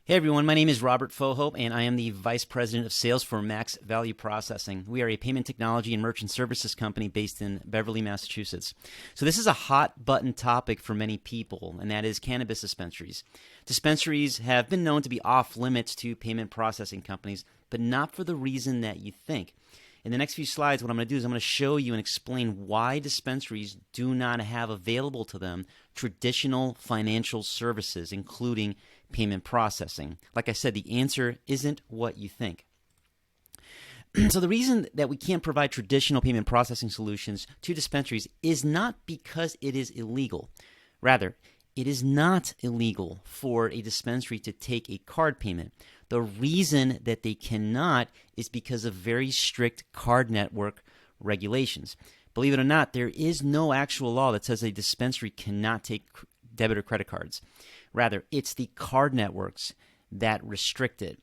Hey everyone, my name is Robert Fojo, and I am the Vice President of Sales for Max Value Processing. We are a payment technology and merchant services company based in Beverly, Massachusetts. So this is a hot button topic for many people, and that is cannabis dispensaries. Dispensaries have been known to be off limits to payment processing companies, but not for the reason that you think. In the next few slides, what I'm going to do is I'm going to show you and explain why dispensaries do not have available to them traditional financial services, including payment processing. Like I said, the answer isn't what you think. So the reason that we can't provide traditional payment processing solutions to dispensaries is not because it is illegal. Rather, it is not illegal for a dispensary to take a card payment. The reason that they cannot is because of very strict card network regulations. Believe it or not, there is no actual law that says a dispensary cannot take debit or credit cards. Rather, it's the card networks that restrict it.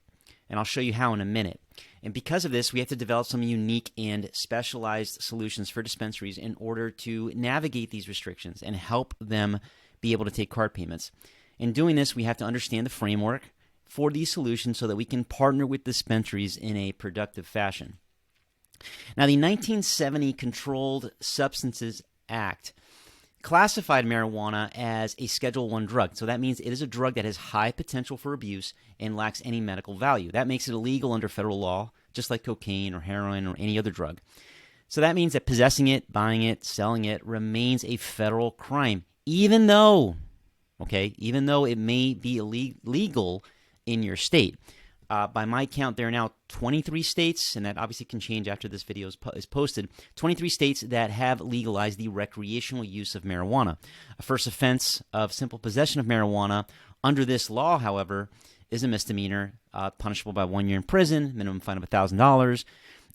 And I'll show you how in a minute. And because of this, we have to develop some unique and specialized solutions for dispensaries in order to navigate these restrictions and help them be able to take card payments. In doing this, we have to understand the framework for these solutions so that we can partner with dispensaries in a productive fashion. Now, the 1970 Controlled Substances Act classified marijuana as a Schedule I drug. So that means it is a drug that has high potential for abuse and lacks any medical value. That makes it illegal under federal law, just like cocaine or heroin or any other drug. So that means that possessing it, buying it, selling it remains a federal crime, even though it may be illegal in your state. By my count, there are now 23 states, and that obviously can change after this video is posted, 23 states that have legalized the recreational use of marijuana. A first offense of simple possession of marijuana under this law, however, is a misdemeanor, punishable by 1 year in prison, minimum fine of $1,000.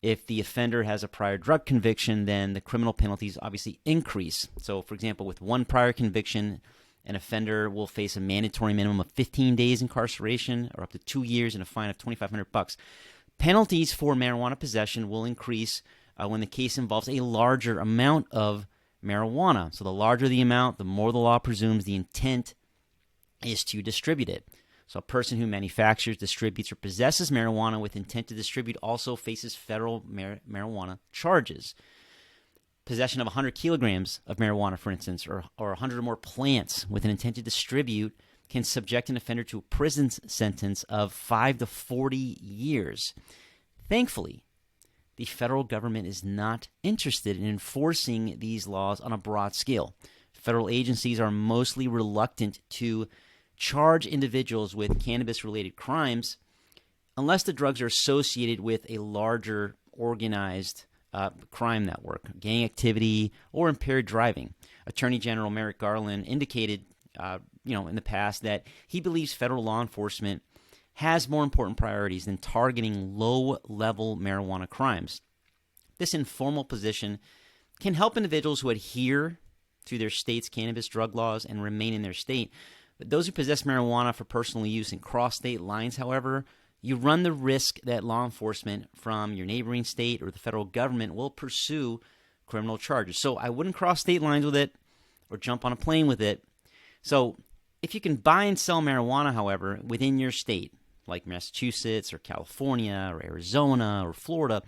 If the offender has a prior drug conviction, then the criminal penalties obviously increase. So, for example, with one prior conviction, an offender will face a mandatory minimum of 15 days incarceration or up to 2 years and a fine of $2,500. Penalties for marijuana possession will increase when the case involves a larger amount of marijuana. So the larger the amount, the more the law presumes the intent is to distribute it. So a person who manufactures, distributes, or possesses marijuana with intent to distribute also faces federal marijuana charges. Possession of 100 kilograms of marijuana, for instance, or 100 or more plants with an intent to distribute can subject an offender to a prison sentence of 5 to 40 years. Thankfully, the federal government is not interested in enforcing these laws on a broad scale. Federal agencies are mostly reluctant to charge individuals with cannabis-related crimes unless the drugs are associated with a larger organized crime network, gang activity, or impaired driving. Attorney General Merrick Garland indicated, in the past that he believes federal law enforcement has more important priorities than targeting low-level marijuana crimes. This informal position can help individuals who adhere to their state's cannabis drug laws and remain in their state. But those who possess marijuana for personal use and cross state lines, however, you run the risk that law enforcement from your neighboring state or the federal government will pursue criminal charges. So I wouldn't cross state lines with it or jump on a plane with it. So if you can buy and sell marijuana, however, within your state, like Massachusetts or California or Arizona or Florida,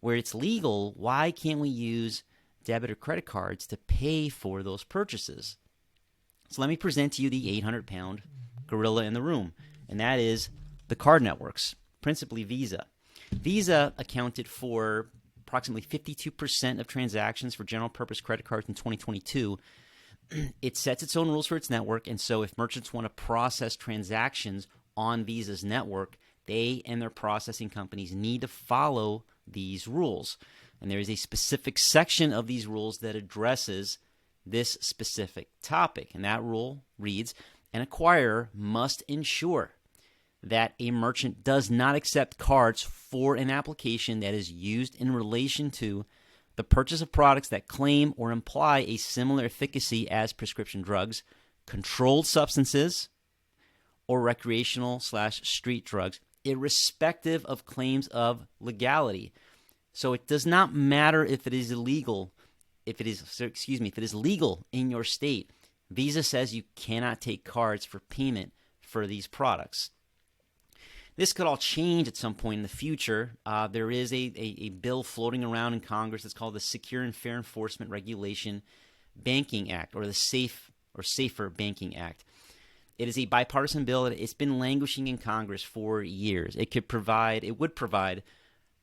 where it's legal, why can't we use debit or credit cards to pay for those purchases? So let me present to you the 800-pound gorilla in the room, and that is the card networks, principally Visa. Visa accounted for approximately 52% of transactions for general-purpose credit cards in 2022. It sets its own rules for its network, and so if merchants want to process transactions on Visa's network, they and their processing companies need to follow these rules. And there is a specific section of these rules that addresses this specific topic, and that rule reads, an acquirer must ensure that a merchant does not accept cards for an application that is used in relation to the purchase of products that claim or imply a similar efficacy as prescription drugs, controlled substances, or recreational/street drugs, irrespective of claims of legality. So it does not matter if it is illegal, if it is legal in your state. Visa says you cannot take cards for payment for these products. This could all change at some point in the future. There is a bill floating around in Congress that's called the Secure and Fair Enforcement Regulation Banking Act, or the Safer Banking Act. It is a bipartisan bill. It's been languishing in Congress for years. It would provide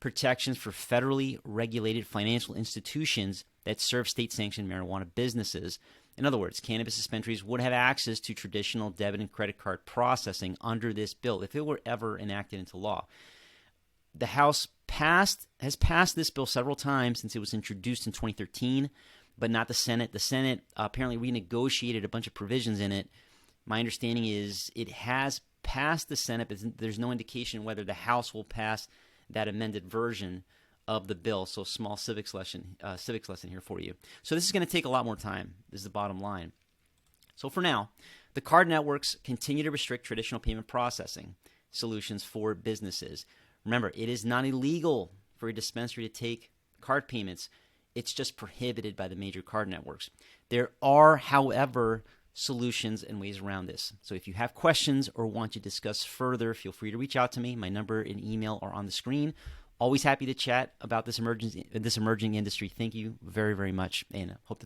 protections for federally regulated financial institutions that serve state-sanctioned marijuana businesses. In other words, cannabis dispensaries would have access to traditional debit and credit card processing under this bill if it were ever enacted into law. The House has passed this bill several times since it was introduced in 2013, but not the Senate. The Senate apparently renegotiated a bunch of provisions in it. My understanding is it has passed the Senate, but there's no indication whether the House will pass that amended version of the bill. So small civics lesson here for you. So this is going to take a lot more time. This is the bottom line. So for now, the card networks continue to restrict traditional payment processing solutions for businesses. Remember, it is not illegal for a dispensary to take card payments. It's just prohibited by the major card networks. There are, however, solutions and ways around this. So if you have questions or want to discuss further, feel free to reach out to me. My number and email are on the screen. Always happy to chat about this emerging industry. Thank you very, very much, and hope to